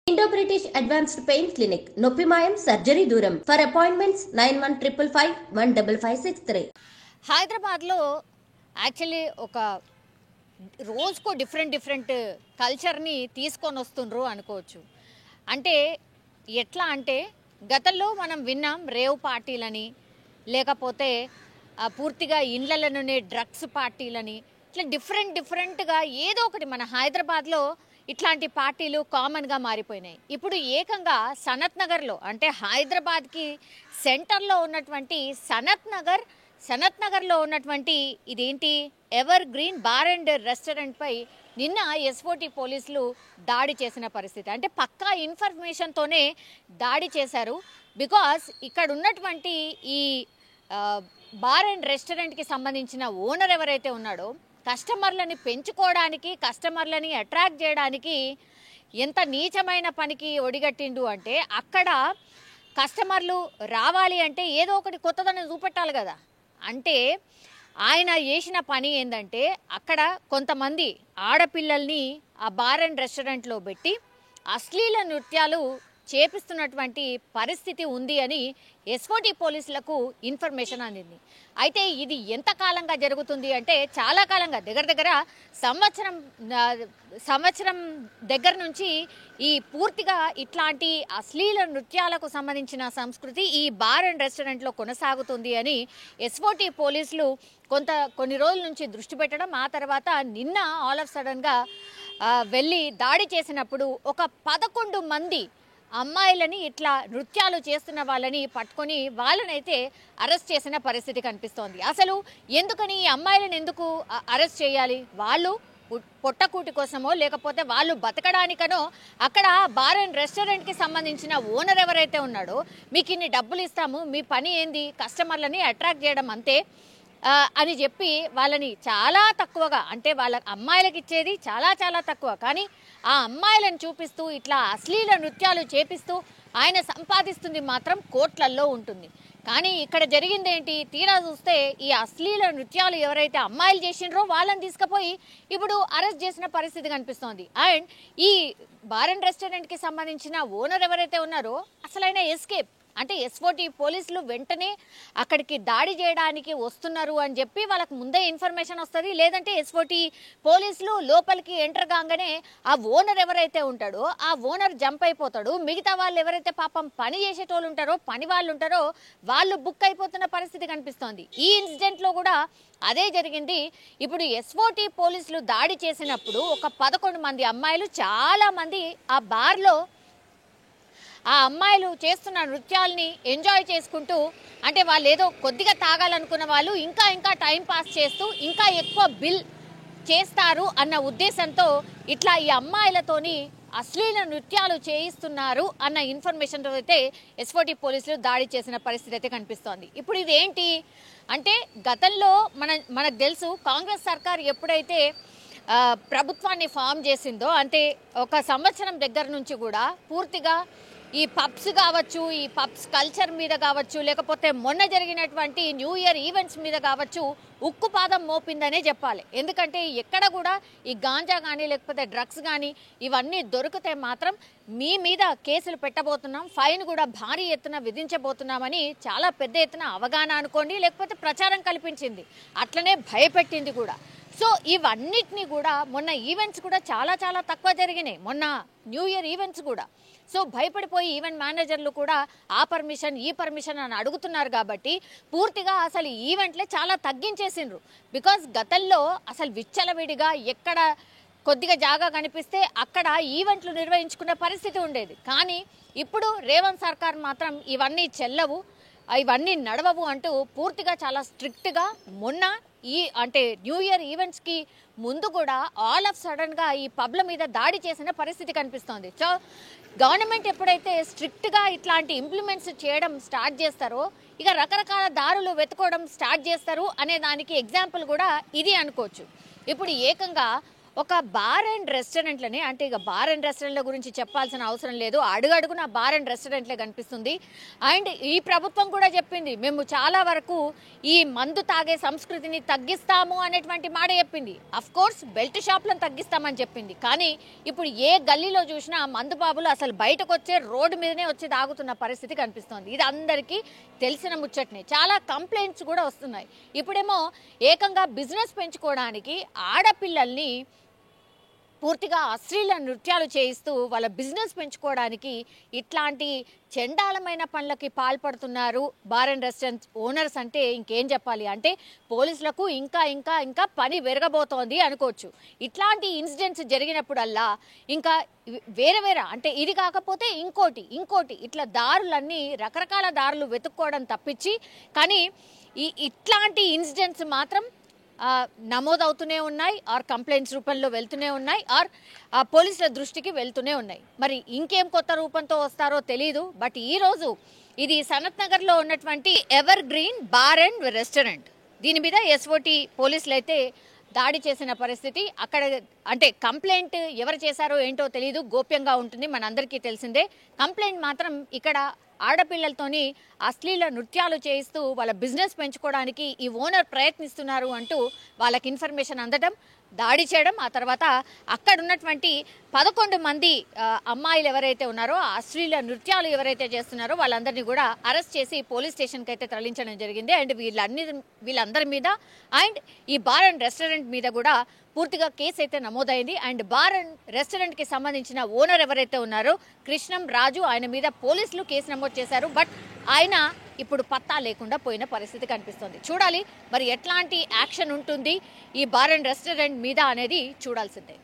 Indo-British Advanced Pain Clinic, Noppimayam Surgery Duram. For appointments 9155515563. హైదరాబాద్లో actually ఒక రోజుకో different కల్చర్ని తీసుకొని వస్తుండ్రు అనుకోవచ్చు. అంటే ఎట్లా అంటే గతంలో మనం విన్నాం రేవ్ పార్టీలని, లేకపోతే పూర్తిగా ఇండ్లలోనే డ్రగ్స్ పార్టీలని, ఇట్లా డిఫరెంట్గా ఏదో ఒకటి మన హైదరాబాద్లో ఇట్లాంటి పార్టీలు కామన్గా మారిపోయినాయి. ఇప్పుడు ఏకంగా సనత్ నగర్లో, అంటే హైదరాబాద్కి సెంటర్లో ఉన్నటువంటి సనత్ నగర్లో ఉన్నటువంటి ఇదేంటి ఎవర్ గ్రీన్ బార్ అండ్ రెస్టారెంట్పై నిన్న ఎస్ఓటీ పోలీసులు దాడి చేసిన పరిస్థితి. అంటే పక్కా ఇన్ఫర్మేషన్తోనే దాడి చేశారు. బికాస్ ఇక్కడ ఉన్నటువంటి ఈ బార్ అండ్ రెస్టారెంట్కి సంబంధించిన ఓనర్ ఎవరైతే ఉన్నాడో కస్టమర్లని పెంచుకోవడానికి, కస్టమర్లని అట్రాక్ట్ చేయడానికి ఎంత నీచమైన పనికి ఒడిగట్టిండు అంటే, అక్కడ కస్టమర్లు రావాలి అంటే ఏదో ఒకటి కొత్తదనం చూపెట్టాలి కదా. అంటే ఆయన చేసిన పని ఏంటంటే అక్కడ కొంతమంది ఆడపిల్లల్ని ఆ బార్ అండ్ రెస్టారెంట్లో పెట్టి అశ్లీల నృత్యాలు చేపిస్తున్నటువంటి పరిస్థితి ఉంది అని ఎస్ఓటీ పోలీసులకు ఇన్ఫర్మేషన్ అందింది. అయితే ఇది ఎంతకాలంగా జరుగుతుంది అంటే చాలా కాలంగా, దగ్గర సంవత్సరం దగ్గర నుంచి ఈ పూర్తిగా ఇట్లాంటి అశ్లీల నృత్యాలకు సంబంధించిన సంస్కృతి ఈ బార్ అండ్ రెస్టారెంట్లో కొనసాగుతుంది అని ఎస్ఓటీ పోలీసులు కొన్ని రోజుల నుంచి దృష్టి పెట్టడం, ఆ తర్వాత నిన్న ఆల్ ఆఫ్ సడన్గా వెళ్ళి దాడి చేసినప్పుడు ఒక 11 మంది అమ్మాయిలని ఇట్లా నృత్యాలు చేస్తున్న వాళ్ళని పట్టుకొని వాళ్ళనైతే అరెస్ట్ చేసిన పరిస్థితి కనిపిస్తోంది. అసలు ఎందుకని ఈ అమ్మాయిలను ఎందుకు అరెస్ట్ చేయాలి? వాళ్ళు పొట్టకూటి కోసమో లేకపోతే వాళ్ళు బతకడానికనో అక్కడ బార్ అండ్ రెస్టారెంట్కి సంబంధించిన ఓనర్ ఎవరైతే ఉన్నాడో మీకు ఇన్ని డబ్బులు ఇస్తాము, మీ పని ఏంది కస్టమర్లని అట్రాక్ట్ చేయడం అంతే అని చెప్పి వాళ్ళని చాలా తక్కువగా, అంటే వాళ్ళ అమ్మాయిలకు ఇచ్చేది చాలా తక్కువ, కానీ ఆ అమ్మాయిలను చూపిస్తూ ఇట్లా అశ్లీల నృత్యాలు చేపిస్తూ ఆయన సంపాదిస్తుంది మాత్రం కోట్లల్లో ఉంటుంది. కానీ ఇక్కడ జరిగింది ఏంటి, తీరా చూస్తే ఈ అశ్లీల నృత్యాలు ఎవరైతే అమ్మాయిలు చేసిండ్రో వాళ్ళని తీసుకుపోయి ఇప్పుడు అరెస్ట్ చేసిన పరిస్థితి కనిపిస్తోంది. అండ్ ఈ బార్ అండ్ రెస్టారెంట్కి సంబంధించిన ఓనర్ ఎవరైతే ఉన్నారో అసలు ఆయన ఎస్కేప్. అంటే ఎస్ఓటీ పోలీసులు వెంటనే అక్కడికి దాడి చేయడానికి వస్తున్నారు అని చెప్పి వాళ్ళకు ముందే ఇన్ఫర్మేషన్ వస్తుంది. లేదంటే ఎస్ఓటీ పోలీసులు లోపలికి ఎంటర్ కాగానే ఆ ఓనర్ ఎవరైతే ఉంటాడో ఆ ఓనర్ జంప్ అయిపోతాడు. మిగతా వాళ్ళు ఎవరైతే పాపం పని చేసేటోళ్ళు ఉంటారో, పని వాళ్ళు ఉంటారో వాళ్ళు బుక్ అయిపోతున్న పరిస్థితి కనిపిస్తోంది. ఈ ఇన్సిడెంట్లో కూడా అదే జరిగింది. ఇప్పుడు ఎస్ఓటీ పోలీసులు దాడి చేసినప్పుడు ఒక 11 మంది అమ్మాయిలు, చాలా మంది ఆ బార్లో ఆ అమ్మాయిలు చేస్తున్న నృత్యాల్ని ఎంజాయ్ చేసుకుంటూ, అంటే వాళ్ళు ఏదో కొద్దిగా తాగాలనుకున్న వాళ్ళు ఇంకా టైం పాస్ చేస్తూ ఇంకా ఎక్కువ బిల్ చేస్తారు అన్న ఉద్దేశంతో ఇట్లా ఈ అమ్మాయిలతోని అశ్లీల నృత్యాలు చేయిస్తున్నారు అన్న ఇన్ఫర్మేషన్తో అయితే ఎస్ఓటీ పోలీసులు దాడి చేసిన పరిస్థితి అయితే కనిపిస్తోంది. ఇప్పుడు ఇదేంటి అంటే గతంలో మనకు తెలుసు కాంగ్రెస్ సర్కార్ ఎప్పుడైతే ప్రభుత్వాన్ని ఫామ్ చేసిందో, అంటే ఒక సంవత్సరం దగ్గర నుంచి కూడా పూర్తిగా ఈ పబ్స్ కావచ్చు, ఈ పబ్స్ కల్చర్ మీద కావచ్చు, లేకపోతే మొన్న జరిగినటువంటి న్యూ ఇయర్ ఈవెంట్స్ మీద కావచ్చు ఉక్కుపాదం మోపిందనే చెప్పాలి. ఎందుకంటే ఎక్కడ కూడా ఈ గాంజా కానీ లేకపోతే డ్రగ్స్ కానీ ఇవన్నీ దొరికితే మాత్రం మీ మీద కేసులు పెట్టబోతున్నాం, ఫైన్ కూడా భారీ ఎత్తున విధించబోతున్నామని చాలా పెద్ద ఎత్తున అవగాహన అనుకోండి, లేకపోతే ప్రచారం కల్పించింది, అట్లనే భయపెట్టింది కూడా. సో ఇవన్నిటినీ కూడా మొన్న ఈవెంట్స్ కూడా చాలా తక్కువ జరిగినాయి, మొన్న న్యూ ఇయర్ ఈవెంట్స్ కూడా. సో భయపడిపోయి ఈవెంట్ మేనేజర్లు కూడా ఆ పర్మిషన్ ఈ పర్మిషన్ అని అడుగుతున్నారు. కాబట్టి పూర్తిగా అసలు ఈవెంట్లే చాలా తగ్గించేసిండ్రు. బికాస్ గతంలో అసలు విచ్చలవిడిగా ఎక్కడ కొద్దిగా జాగా కనిపిస్తే అక్కడ ఈవెంట్లు నిర్వహించుకునే పరిస్థితి ఉండేది. కానీ ఇప్పుడు రేవంత్ సర్కార్ మాత్రం ఇవన్నీ చెల్లవు, ఇవన్నీ నడవవు అంటూ పూర్తిగా చాలా స్ట్రిక్ట్గా మొన్న అంటే న్యూ ఇయర్ ఈవెంట్స్కి ముందు కూడా ఆల్ ఆఫ్ సడన్గా ఈ పబ్ల మీద దాడి చేసిన పరిస్థితి కనిపిస్తోంది. సో గవర్నమెంట్ ఎప్పుడైతే స్ట్రిక్ట్గా ఇట్లాంటి ఇంప్లిమెంట్స్ చేయడం స్టార్ట్ చేస్తారో ఇక రకరకాల దారులు వెతుకోవడం స్టార్ట్ చేస్తారు అనే దానికి ఎగ్జాంపుల్ కూడా ఇది అనుకోవచ్చు. ఇప్పుడు ఏకంగా ఒక బార్ అండ్ రెస్టారెంట్లని, అంటే ఇక బార్ అండ్ రెస్టారెంట్ల గురించి చెప్పాల్సిన అవసరం లేదు, అడుగడుగున బార్ అండ్ రెస్టారెంట్లే కనిపిస్తుంది. అండ్ ఈ ప్రభుత్వం కూడా చెప్పింది, మేము చాలా వరకు ఈ మందు తాగే సంస్కృతిని తగ్గిస్తాము అనేటువంటి మాట చెప్పింది. అఫ్ కోర్స్ బెల్ట్ షాప్లను తగ్గిస్తామని చెప్పింది, కానీ ఇప్పుడు ఏ గల్లీలో చూసినా మందు బాబులు అసలు బయటకు వచ్చే రోడ్డు మీదనే వచ్చి తాగుతున్న పరిస్థితి కనిపిస్తోంది. ఇది అందరికీ తెలిసిన ముచ్చట్నే. చాలా కంప్లైంట్స్ కూడా వస్తున్నాయి. ఇప్పుడేమో ఏకంగా బిజినెస్ పెంచుకోవడానికి ఆడపిల్లల్ని పూర్తిగా అశ్లీల నృత్యాలు చేయిస్తూ వాళ్ళ బిజినెస్ పెంచుకోవడానికి ఇట్లాంటి చండాలమైన పనులకి పాల్పడుతున్నారు బార్ అండ్ రెస్టారెంట్ ఓనర్స్. అంటే ఇంకేం చెప్పాలి, అంటే పోలీసులకు ఇంకా ఇంకా ఇంకా పని పెరగబోతోంది అనుకోవచ్చు. ఇట్లాంటి ఇన్సిడెంట్స్ జరిగినప్పుడల్లా ఇంకా వేరే వేరే, అంటే ఇది కాకపోతే ఇంకోటి ఇట్లా దారులన్నీ రకరకాల దారులు వెతుక్కోవడం తప్పించి, కానీ ఇట్లాంటి ఇన్సిడెంట్స్ మాత్రం నమోదవుతూనే ఉన్నాయి, ఆర్ కంప్లైంట్స్ రూపంలో వెళ్తూనే ఉన్నాయి, ఆర్ పోలీసుల దృష్టికి వెళ్తూనే ఉన్నాయి. మరి ఇంకేం కొత్త రూపంతో వస్తారో తెలీదు. బట్ ఈరోజు ఇది సనత్ నగర్లో ఉన్నటువంటి ever green bar and restaurant, దీని మీద ఎస్ఓటి పోలీసులు అయితే దాడి చేసిన పరిస్థితి. అక్కడ అంటే కంప్లైంట్ ఎవరు చేశారో ఏంటో తెలీదు, గోప్యంగా ఉంటుంది, మనందరికీ తెలిసిందే. కంప్లైంట్ మాత్రం ఇక్కడ ఆడపిల్లలతోని అశ్లీల నృత్యాలు చేయిస్తూ వాళ్ళ బిజినెస్ పెంచుకోవడానికి ఈ ఓనర్ ప్రయత్నిస్తున్నారు అంటూ వాళ్ళకి ఇన్ఫర్మేషన్ అందడం, దాడి చేయడం, ఆ తర్వాత అక్కడ ఉన్నటువంటి 11 మంది అమ్మాయిలు ఎవరైతే ఉన్నారో ఆ అశ్లీల నృత్యాలు ఎవరైతే చేస్తున్నారో వాళ్ళందరినీ కూడా అరెస్ట్ చేసి పోలీస్ స్టేషన్కి అయితే తరలించడం జరిగింది. అండ్ వీళ్ళందరి మీద అండ్ ఈ బార్ అండ్ రెస్టారెంట్ మీద కూడా పూర్తిగా కేసు అయితే నమోదైంది. అండ్ బార్ అండ్ రెస్టారెంట్కి సంబంధించిన ఓనర్ ఎవరైతే ఉన్నారో కృష్ణం రాజు, ఆయన మీద పోలీసులు కేసు నమోదు చేశారు. బట్ ఆయన ఇప్పుడు పత్తా లేకుండా పోయిన పరిస్థితి కనిపిస్తుంది. చూడాలి మరి ఎట్లాంటి యాక్షన్ ఉంటుంది ఈ బార్ అండ్ రెస్టారెంట్ మీద అనేది చూడాల్సిందే.